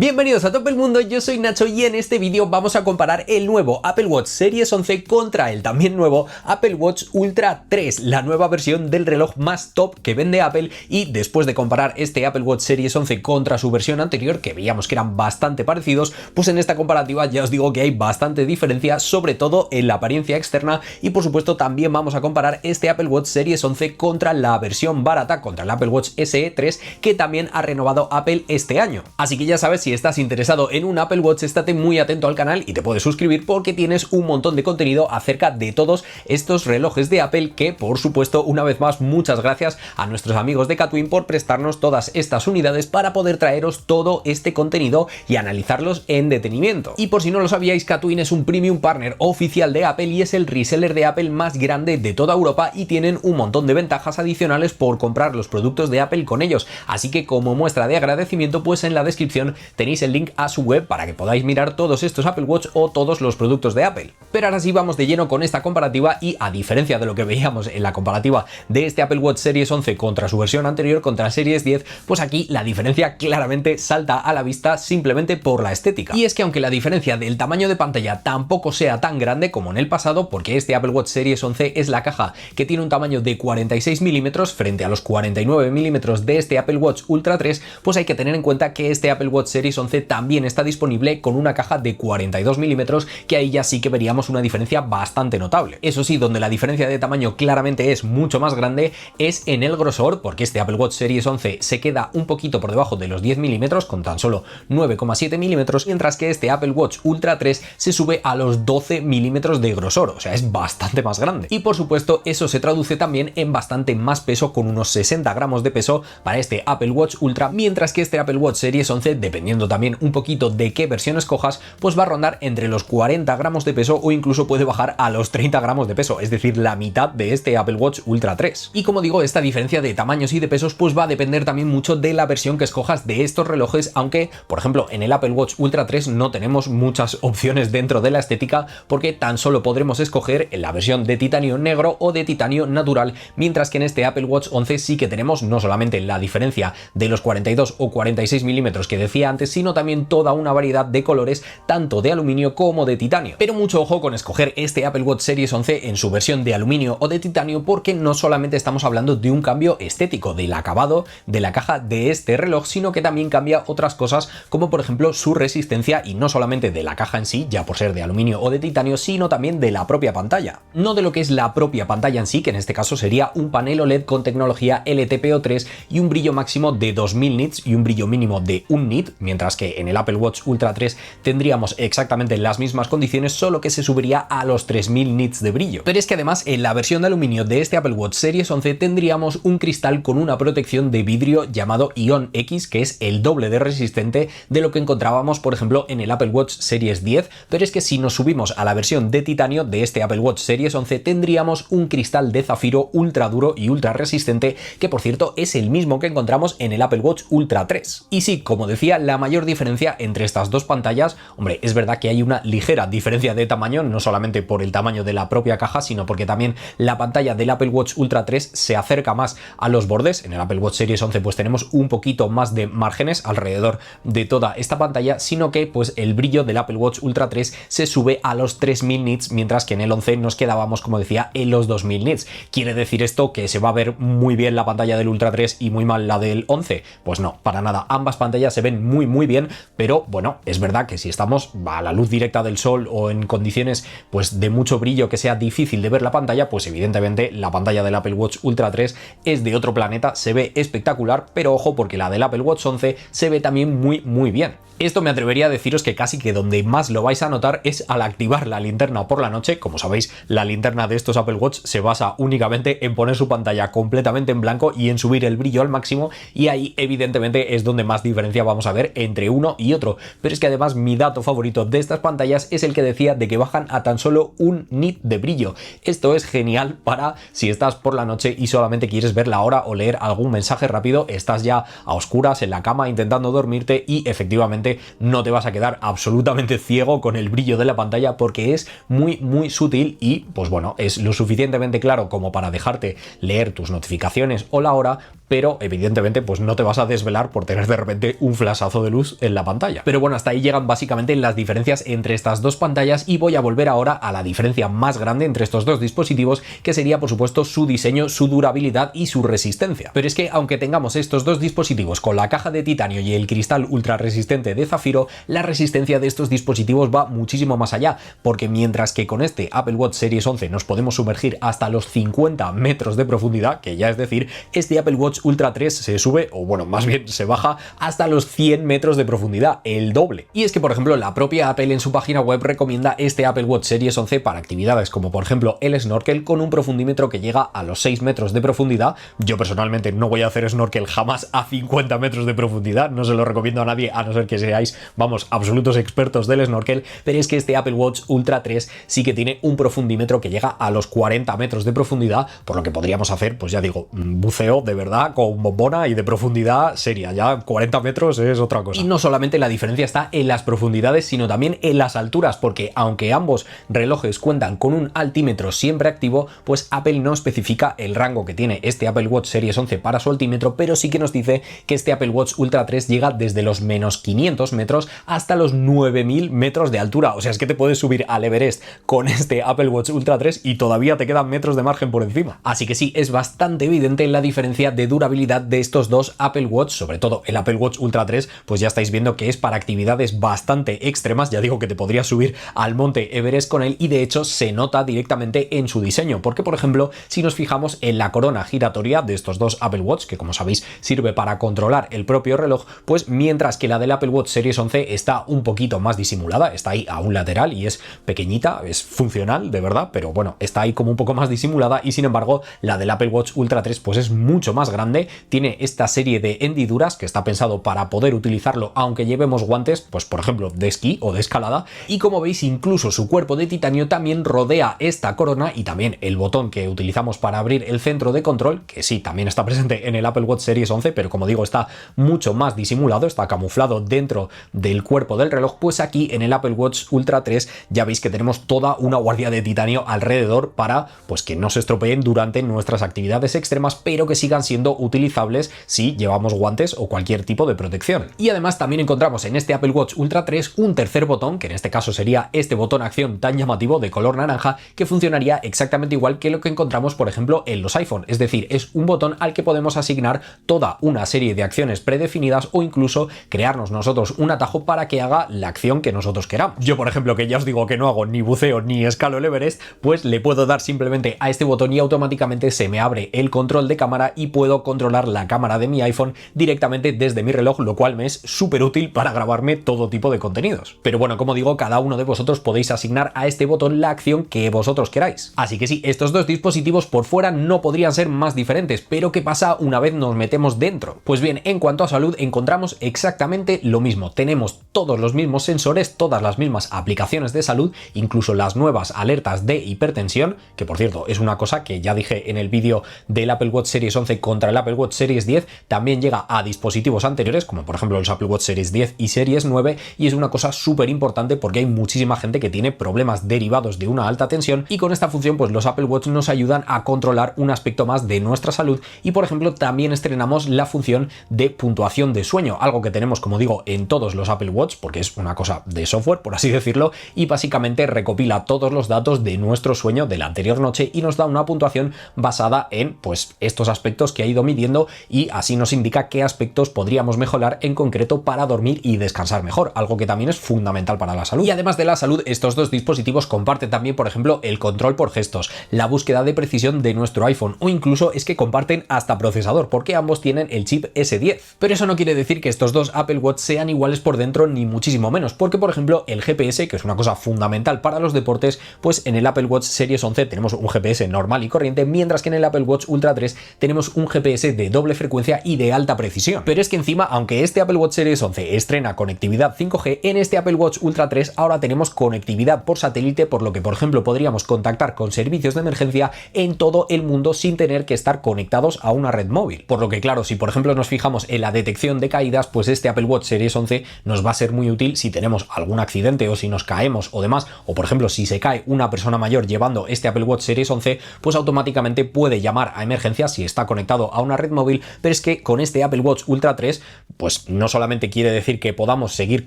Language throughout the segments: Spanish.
Bienvenidos a Todo el Mundo, yo soy Nacho y en este vídeo vamos a comparar el nuevo Apple Watch Series 11 contra el también nuevo Apple Watch Ultra 3, la nueva versión del reloj más top que vende Apple. Y después de comparar este Apple Watch Series 11 contra su versión anterior, que veíamos que eran bastante parecidos, pues en esta comparativa ya os digo que hay bastante diferencia, sobre todo en la apariencia externa. Y por supuesto también vamos a comparar este Apple Watch Series 11 contra la versión barata, contra el Apple Watch SE 3, que también ha renovado Apple este año. Así que ya sabes, si estás interesado en un Apple Watch, estate muy atento al canal y te puedes suscribir porque tienes un montón de contenido acerca de todos estos relojes de Apple, que por supuesto, una vez más, muchas gracias a nuestros amigos de Katwin por prestarnos todas estas unidades para poder traeros todo este contenido y analizarlos en detenimiento. Y por si no lo sabíais, Katwin es un premium partner oficial de Apple y es el reseller de Apple más grande de toda Europa, y tienen un montón de ventajas adicionales por comprar los productos de Apple con ellos. Así que como muestra de agradecimiento, pues en la descripción tenéis el link a su web para que podáis mirar todos estos Apple Watch o todos los productos de Apple. Pero ahora sí, vamos de lleno con esta comparativa, y a diferencia de lo que veíamos en la comparativa de este Apple Watch Series 11 contra su versión anterior, contra Series 10, pues aquí la diferencia claramente salta a la vista simplemente por la estética. Y es que aunque la diferencia del tamaño de pantalla tampoco sea tan grande como en el pasado, porque este Apple Watch Series 11 es la caja que tiene un tamaño de 46 milímetros frente a los 49 milímetros de este Apple Watch Ultra 3, pues hay que tener en cuenta que este Apple Watch Series 11 también está disponible con una caja de 42 milímetros, que ahí ya sí que veríamos una diferencia bastante notable. Eso sí, donde la diferencia de tamaño claramente es mucho más grande es en el grosor, porque este Apple Watch Series 11 se queda un poquito por debajo de los 10 milímetros con tan solo 9,7 milímetros, mientras que este Apple Watch Ultra 3 se sube a los 12 milímetros de grosor, o sea, es bastante más grande. Y por supuesto eso se traduce también en bastante más peso, con unos 60 gramos de peso para este Apple Watch Ultra, mientras que este Apple Watch Series 11, dependiendo también un poquito de qué versión escojas, pues va a rondar entre los 40 gramos de peso o incluso puede bajar a los 30 gramos de peso, es decir, la mitad de este Apple Watch Ultra 3. Y como digo, esta diferencia de tamaños y de pesos pues va a depender también mucho de la versión que escojas de estos relojes, aunque por ejemplo en el Apple Watch Ultra 3 no tenemos muchas opciones dentro de la estética, porque tan solo podremos escoger en la versión de titanio negro o de titanio natural, mientras que en este Apple Watch 11 sí que tenemos no solamente la diferencia de los 42 o 46 milímetros que decía antes, sino también toda una variedad de colores, tanto de aluminio como de titanio. Pero mucho ojo con escoger este Apple Watch Series 11 en su versión de aluminio o de titanio, porque no solamente estamos hablando de un cambio estético del acabado de la caja de este reloj, sino que también cambia otras cosas, como por ejemplo su resistencia, y no solamente de la caja en sí, ya por ser de aluminio o de titanio, sino también de la propia pantalla. No de lo que es la propia pantalla en sí, que en este caso sería un panel OLED con tecnología LTPO3 y un brillo máximo de 2000 nits y un brillo mínimo de 1 nit, mientras que en el Apple Watch Ultra 3 tendríamos exactamente las mismas condiciones, solo que se subiría a los 3000 nits de brillo. Pero es que además en la versión de aluminio de este Apple Watch Series 11 tendríamos un cristal con una protección de vidrio llamado Ion X, que es el doble de resistente de lo que encontrábamos por ejemplo en el Apple Watch Series 10. Pero es que si nos subimos a la versión de titanio de este Apple Watch Series 11 tendríamos un cristal de zafiro ultra duro y ultra resistente, que por cierto es el mismo que encontramos en el Apple Watch Ultra 3. Y sí, como decía, la mayor diferencia entre estas dos pantallas, hombre, es verdad que hay una ligera diferencia de tamaño, no solamente por el tamaño de la propia caja, sino porque también la pantalla del Apple Watch Ultra 3 se acerca más a los bordes. En el Apple Watch Series 11 pues tenemos un poquito más de márgenes alrededor de toda esta pantalla, sino que pues el brillo del Apple Watch Ultra 3 se sube a los 3000 nits, mientras que en el 11 nos quedábamos, como decía, en los 2000 nits. ¿Quiere decir esto que se va a ver muy bien la pantalla del Ultra 3 y muy mal la del 11? Pues no, para nada. Ambas pantallas se ven muy bien, pero bueno, es verdad que si estamos a la luz directa del sol o en condiciones pues de mucho brillo que sea difícil de ver la pantalla, pues evidentemente la pantalla del Apple Watch Ultra 3 es de otro planeta, se ve espectacular, pero ojo, porque la del Apple Watch 11 se ve también muy bien. Esto me atrevería a deciros que casi que donde más lo vais a notar es al activar la linterna por la noche. Como sabéis, la linterna de estos Apple Watch se basa únicamente en poner su pantalla completamente en blanco y en subir el brillo al máximo, y ahí evidentemente es donde más diferencia vamos a ver entre uno y otro. Pero es que además mi dato favorito de estas pantallas es el que decía de que bajan a tan solo 1 nit de brillo. Esto es genial para si estás por la noche y solamente quieres ver la hora o leer algún mensaje rápido, estás ya a oscuras en la cama intentando dormirte y efectivamente no te vas a quedar absolutamente ciego con el brillo de la pantalla, porque es muy sutil y pues bueno, es lo suficientemente claro como para dejarte leer tus notificaciones o la hora, pero evidentemente pues no te vas a desvelar por tener de repente un flashazo de de luz en la pantalla. Pero bueno, hasta ahí llegan básicamente las diferencias entre estas dos pantallas y voy a volver ahora a la diferencia más grande entre estos dos dispositivos, que sería por supuesto su diseño, su durabilidad y su resistencia. Pero es que aunque tengamos estos dos dispositivos con la caja de titanio y el cristal ultra resistente de zafiro, la resistencia de estos dispositivos va muchísimo más allá, porque mientras que con este Apple Watch Series 11 nos podemos sumergir hasta los 50 metros de profundidad, que ya es decir, este Apple Watch Ultra 3 se sube, o bueno, más bien se baja hasta los 100 metros de profundidad, el doble. Y es que, por ejemplo, la propia Apple en su página web recomienda este Apple Watch Series 11 para actividades como por ejemplo el snorkel con un profundímetro que llega a los 6 metros de profundidad. Yo personalmente no voy a hacer snorkel jamás a 50 metros de profundidad, no se lo recomiendo a nadie a no ser que seáis, vamos, absolutos expertos del snorkel, pero es que este Apple Watch Ultra 3 sí que tiene un profundímetro que llega a los 40 metros de profundidad, por lo que podríamos hacer, pues ya digo, buceo de verdad con bombona y de profundidad seria, ya 40 metros es otra cosa. Y no solamente la diferencia está en las profundidades, sino también en las alturas, porque aunque ambos relojes cuentan con un altímetro siempre activo, pues Apple no especifica el rango que tiene este Apple Watch Series 11 para su altímetro, pero sí que nos dice que este Apple Watch Ultra 3 llega desde los menos 500 metros hasta los 9000 metros de altura. O sea, es que te puedes subir al Everest con este Apple Watch Ultra 3 y todavía te quedan metros de margen por encima. Así que sí, es bastante evidente la diferencia de durabilidad de estos dos Apple Watch, sobre todo el Apple Watch Ultra 3, pues ya estáis viendo que es para actividades bastante extremas. Ya digo que te podrías subir al monte Everest con él y de hecho se nota directamente en su diseño, porque por ejemplo, si nos fijamos en la corona giratoria de estos dos Apple Watch, que como sabéis sirve para controlar el propio reloj, pues mientras que la del Apple Watch Series 11 está un poquito más disimulada, está ahí a un lateral y es pequeñita, es funcional de verdad, pero bueno, está ahí como un poco más disimulada, y sin embargo la del Apple Watch Ultra 3 pues es mucho más grande, tiene esta serie de hendiduras que está pensado para poder utilizarlo aunque llevemos guantes, pues por ejemplo de esquí o de escalada, y como veis incluso su cuerpo de titanio también rodea esta corona, y también el botón que utilizamos para abrir el centro de control, que sí, también está presente en el Apple Watch Series 11, pero como digo está mucho más disimulado, está camuflado dentro del cuerpo del reloj, pues aquí en el Apple Watch Ultra 3 ya veis que tenemos toda una guardia de titanio alrededor para pues que no se estropeen durante nuestras actividades extremas, pero que sigan siendo utilizables si llevamos guantes o cualquier tipo de protección. Y además también encontramos en este Apple Watch Ultra 3 un tercer botón, que en este caso sería este botón acción tan llamativo de color naranja, que funcionaría exactamente igual que lo que encontramos por ejemplo en los iPhone, es decir, es un botón al que podemos asignar toda una serie de acciones predefinidas o incluso crearnos nosotros un atajo para que haga la acción que nosotros queramos. Yo por ejemplo, que ya os digo que no hago ni buceo ni escalo el Everest, pues le puedo dar simplemente a este botón y automáticamente se me abre el control de cámara y puedo controlar la cámara de mi iPhone directamente desde mi reloj, lo cual me es súper útil para grabarme todo tipo de contenidos. Pero bueno, como digo, cada uno de vosotros podéis asignar a este botón la acción que vosotros queráis. Así que sí, estos dos dispositivos por fuera no podrían ser más diferentes, pero ¿qué pasa una vez nos metemos dentro? Pues bien, en cuanto a salud encontramos exactamente lo mismo. Tenemos todos los mismos sensores, todas las mismas aplicaciones de salud, incluso las nuevas alertas de hipertensión, que por cierto es una cosa que ya dije en el vídeo del Apple Watch Series 11 contra el Apple Watch Series 10, también llega a dispositivos anteriores como por ejemplo los Apple Watch Series 10 y Series 9, y es una cosa súper importante porque hay muchísima gente que tiene problemas derivados de una alta tensión, y con esta función pues los Apple Watch nos ayudan a controlar un aspecto más de nuestra salud. Y por ejemplo también estrenamos la función de puntuación de sueño, algo que tenemos como digo en todos los Apple Watch porque es una cosa de software por así decirlo, y básicamente recopila todos los datos de nuestro sueño de la anterior noche y nos da una puntuación basada en pues estos aspectos que ha ido midiendo, y así nos indica qué aspectos podríamos mejorar en concreto para dormir y descansar mejor, algo que también es fundamental para la salud. Y además de la salud, estos dos dispositivos comparten también por ejemplo el control por gestos, la búsqueda de precisión de nuestro iPhone, o incluso es que comparten hasta procesador porque ambos tienen el chip S10. Pero eso no quiere decir que estos dos Apple Watch sean iguales por dentro ni muchísimo menos, porque por ejemplo el GPS, que es una cosa fundamental para los deportes, pues en el Apple Watch Series 11 tenemos un GPS normal y corriente, mientras que en el Apple Watch Ultra 3 tenemos un GPS de doble frecuencia y de alta precisión. Pero es que encima, aunque este Apple Watch Series 11 estrena conectividad 5G, en este Apple Watch Ultra 3 ahora tenemos conectividad por satélite, por lo que por ejemplo podríamos contactar con servicios de emergencia en todo el mundo sin tener que estar conectados a una red móvil. Por lo que claro, si por ejemplo nos fijamos en la detección de caídas, pues este Apple Watch Series 11 nos va a ser muy útil si tenemos algún accidente o si nos caemos o demás, o por ejemplo si se cae una persona mayor llevando este Apple Watch Series 11, pues automáticamente puede llamar a emergencias si está conectado a una red móvil. Pero es que con este Apple Watch Ultra 3 pues no solamente solamente quiere decir que podamos seguir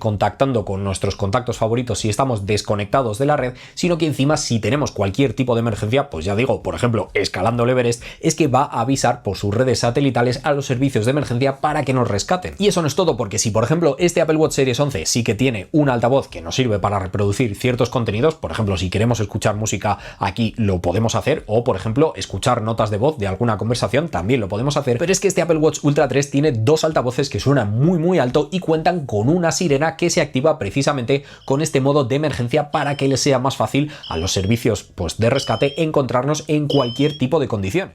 contactando con nuestros contactos favoritos si estamos desconectados de la red, sino que encima si tenemos cualquier tipo de emergencia, pues ya digo, por ejemplo, escalando el Everest, es que va a avisar por sus redes satelitales a los servicios de emergencia para que nos rescaten. Y eso no es todo, porque si por ejemplo este Apple Watch Series 11 sí que tiene un altavoz que nos sirve para reproducir ciertos contenidos, por ejemplo, si queremos escuchar música aquí lo podemos hacer, o por ejemplo escuchar notas de voz de alguna conversación también lo podemos hacer, pero es que este Apple Watch Ultra 3 tiene dos altavoces que suenan muy alto y cuentan con una sirena que se activa precisamente con este modo de emergencia para que les sea más fácil a los servicios pues de rescate encontrarnos en cualquier tipo de condición.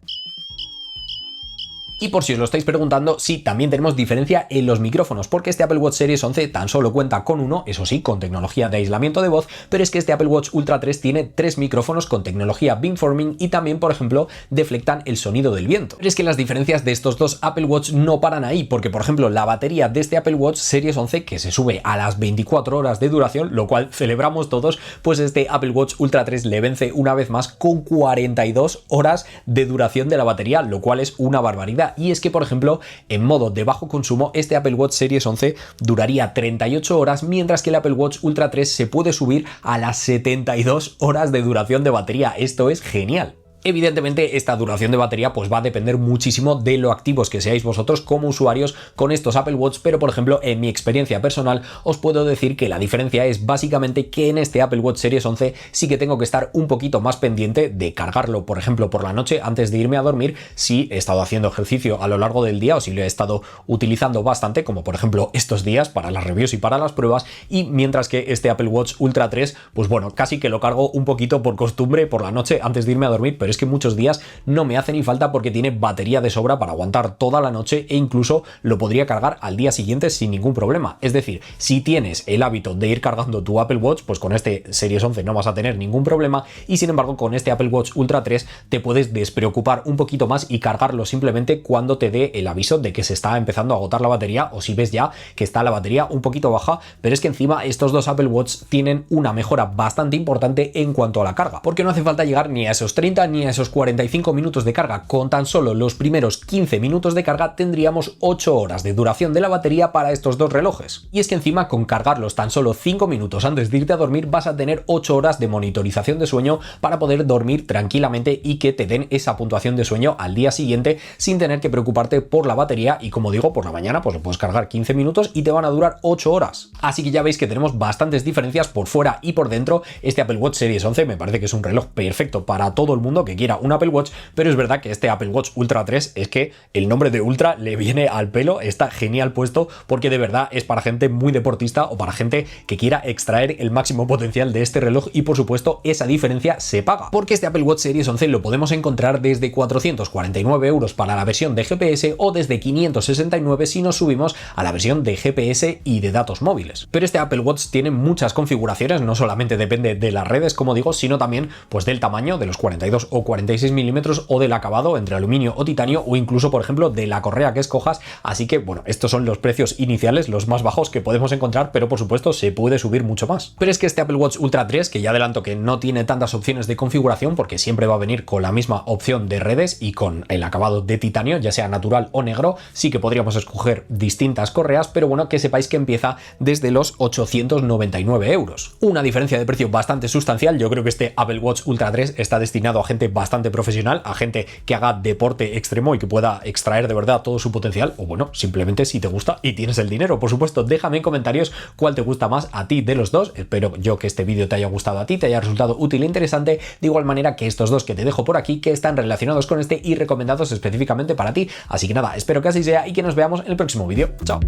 Y por si os lo estáis preguntando, sí, también tenemos diferencia en los micrófonos, porque este Apple Watch Series 11 tan solo cuenta con uno, eso sí, con tecnología de aislamiento de voz, pero es que este Apple Watch Ultra 3 tiene 3 micrófonos con tecnología beamforming y también, por ejemplo, deflectan el sonido del viento. Pero es que las diferencias de estos dos Apple Watch no paran ahí, porque por ejemplo, la batería de este Apple Watch Series 11, que se sube a las 24 horas de duración, lo cual celebramos todos, pues este Apple Watch Ultra 3 le vence una vez más con 42 horas de duración de la batería, lo cual es una barbaridad. Y es que, por ejemplo, en modo de bajo consumo, este Apple Watch Series 11 duraría 38 horas, mientras que el Apple Watch Ultra 3 se puede subir a las 72 horas de duración de batería. Esto es genial. Evidentemente esta duración de batería pues va a depender muchísimo de lo activos que seáis vosotros como usuarios con estos Apple Watch, pero por ejemplo en mi experiencia personal os puedo decir que la diferencia es básicamente que en este Apple Watch Series 11 sí que tengo que estar un poquito más pendiente de cargarlo, por ejemplo por la noche antes de irme a dormir si he estado haciendo ejercicio a lo largo del día o si lo he estado utilizando bastante, como por ejemplo estos días para las reviews y para las pruebas, y mientras que este Apple Watch Ultra 3 pues bueno, casi que lo cargo un poquito por costumbre por la noche antes de irme a dormir, pero es que muchos días no me hace ni falta porque tiene batería de sobra para aguantar toda la noche e incluso lo podría cargar al día siguiente sin ningún problema. Es decir, si tienes el hábito de ir cargando tu Apple Watch, pues con este Series 11 no vas a tener ningún problema, y sin embargo con este Apple Watch Ultra 3 te puedes despreocupar un poquito más y cargarlo simplemente cuando te dé el aviso de que se está empezando a agotar la batería, o si ves ya que está la batería un poquito baja. Pero es que encima estos dos Apple Watch tienen una mejora bastante importante en cuanto a la carga, porque no hace falta llegar ni a esos 30 ni a esos 45 minutos de carga. Con tan solo los primeros 15 minutos de carga tendríamos 8 horas de duración de la batería para estos dos relojes. Y es que encima con cargarlos tan solo 5 minutos antes de irte a dormir vas a tener 8 horas de monitorización de sueño para poder dormir tranquilamente y que te den esa puntuación de sueño al día siguiente sin tener que preocuparte por la batería. Y como digo, por la mañana pues lo puedes cargar 15 minutos y te van a durar 8 horas. Así que ya veis que tenemos bastantes diferencias por fuera y por dentro. Este Apple Watch Series 11 me parece que es un reloj perfecto para todo el mundo que quiera un Apple Watch, pero es verdad que este Apple Watch Ultra 3 es que el nombre de Ultra le viene al pelo, está genial puesto, porque de verdad es para gente muy deportista o para gente que quiera extraer el máximo potencial de este reloj, y por supuesto esa diferencia se paga, porque este Apple Watch Series 11 lo podemos encontrar desde 449 euros para la versión de GPS o desde 569 si nos subimos a la versión de GPS y de datos móviles. Pero este Apple Watch tiene muchas configuraciones, no solamente depende de las redes, como digo, sino también pues del tamaño, de los 42 o 46 milímetros, o del acabado entre aluminio o titanio, o incluso por ejemplo de la correa que escojas. Así que bueno, estos son los precios iniciales, los más bajos que podemos encontrar, pero por supuesto se puede subir mucho más. Pero es que este Apple Watch Ultra 3, que ya adelanto que no tiene tantas opciones de configuración porque siempre va a venir con la misma opción de redes y con el acabado de titanio, ya sea natural o negro, sí que podríamos escoger distintas correas, pero bueno, que sepáis que empieza desde los 899 euros. Una diferencia de precio bastante sustancial. Yo creo que este Apple Watch Ultra 3 está destinado a gente bastante profesional, a gente que haga deporte extremo y que pueda extraer de verdad todo su potencial, o bueno, simplemente si te gusta y tienes el dinero. Por supuesto, déjame en comentarios cuál te gusta más a ti de los dos. Espero yo que este vídeo te haya gustado a ti, te haya resultado útil e interesante, de igual manera que estos dos que te dejo por aquí, que están relacionados con este y recomendados específicamente para ti. Así que nada, espero que así sea y que nos veamos en el próximo vídeo. Chao.